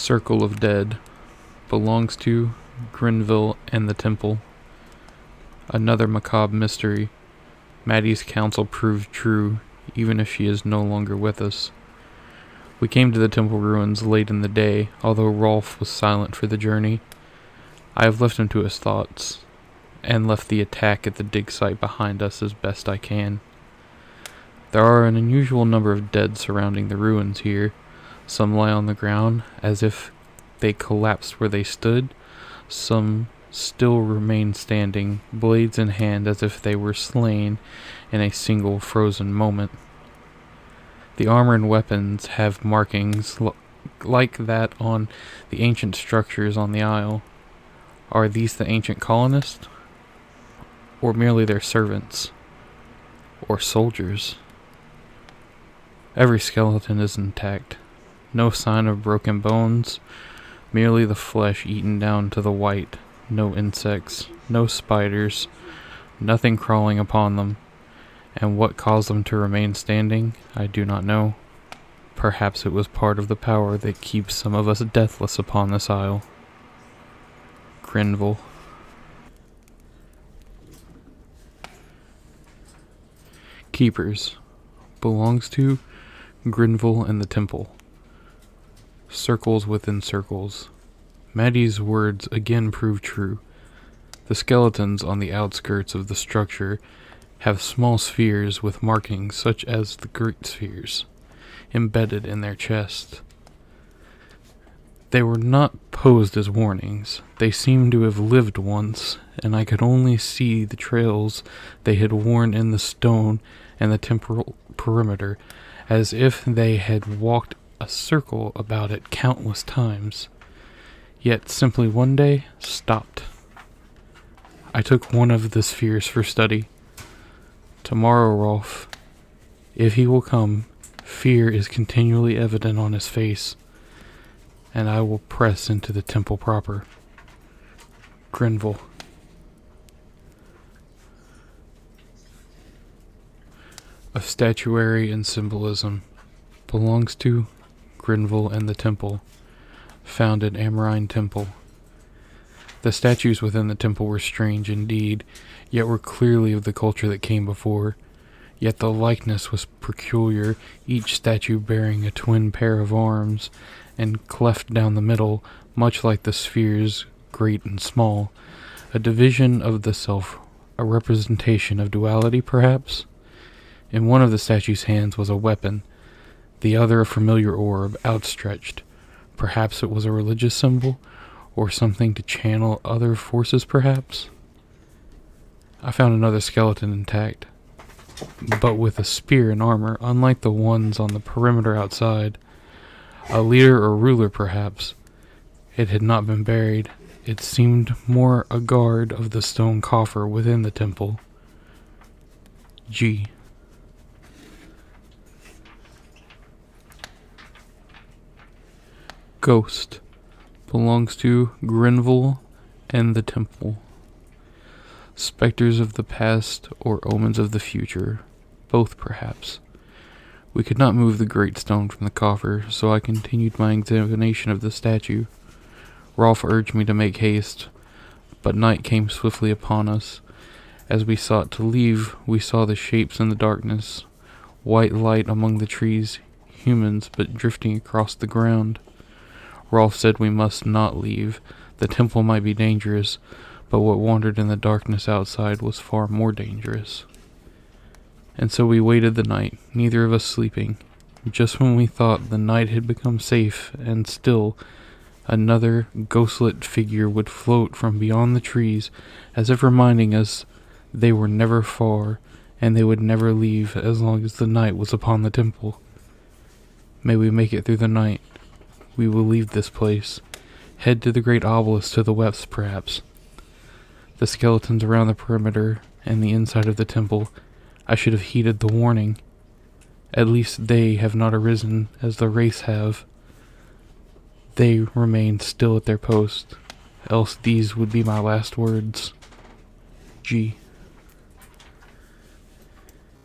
Circle of Dead. Belongs to Grenville and the Temple. Another macabre mystery. Maddie's counsel proved true, even if she is no longer with us. We came to the temple ruins late in the day, although Rolf was silent for the journey. I have left him to his thoughts, and left the attack at the dig site behind us as best I can. There are an unusual number of dead surrounding the ruins here. Some lie on the ground, as if they collapsed where they stood. Some still remain standing, blades in hand, as if they were slain in a single frozen moment. The armor and weapons have markings like that on the ancient structures on the isle. Are these the ancient colonists? Or merely their servants? Or soldiers? Every skeleton is intact. No sign of broken bones, merely the flesh eaten down to the white. No insects, no spiders, nothing crawling upon them. And what caused them to remain standing, I do not know. Perhaps it was part of the power that keeps some of us deathless upon this isle. Grenville. Keepers. Belongs to Grenville and the Temple. Circles within circles. Maddie's words again prove true. The skeletons on the outskirts of the structure have small spheres with markings such as the great spheres embedded in their chest. They were not posed as warnings. They seemed to have lived once, and I could only see the trails they had worn in the stone and the temporal perimeter, as if they had walked a circle about it countless times, yet simply one day stopped. I took one of the spheres for study. Tomorrow, Rolf, if he will come, fear is continually evident on his face, and I will press into the temple proper. Grenville. A Statuary and Symbolism. Belongs to Grenville and the Temple. Found in Amarine Temple. The statues within the temple were strange indeed, yet were clearly of the culture that came before. Yet the likeness was peculiar, each statue bearing a twin pair of arms, and cleft down the middle, much like the spheres, great and small. A division of the self, a representation of duality, perhaps? In one of the statue's hands was a weapon, the other a familiar orb, outstretched. Perhaps it was a religious symbol, or something to channel other forces, perhaps? I found another skeleton intact, but with a spear and armor, unlike the ones on the perimeter outside. A leader or ruler, perhaps. It had not been buried. It seemed more a guard of the stone coffer within the temple. G. Ghost. Belongs to Grenville and the Temple. Specters of the past or omens of the future, both perhaps. We could not move the great stone from the coffer, so I continued my examination of the statue. Rolf urged me to make haste, but night came swiftly upon us. As we sought to leave, we saw the shapes in the darkness, white light among the trees, humans but drifting across the ground. Rolf said we must not leave. The temple might be dangerous, but what wandered in the darkness outside was far more dangerous. And so we waited the night, neither of us sleeping. Just when we thought the night had become safe and still, another ghostlit figure would float from beyond the trees, as if reminding us they were never far, and they would never leave as long as the night was upon the temple. May we make it through the night. We will leave this place, head to the great obelisk to the west, perhaps. The skeletons around the perimeter and the inside of the temple, I should have heeded the warning. At least they have not arisen as the race have. They remain still at their post, else these would be my last words. G.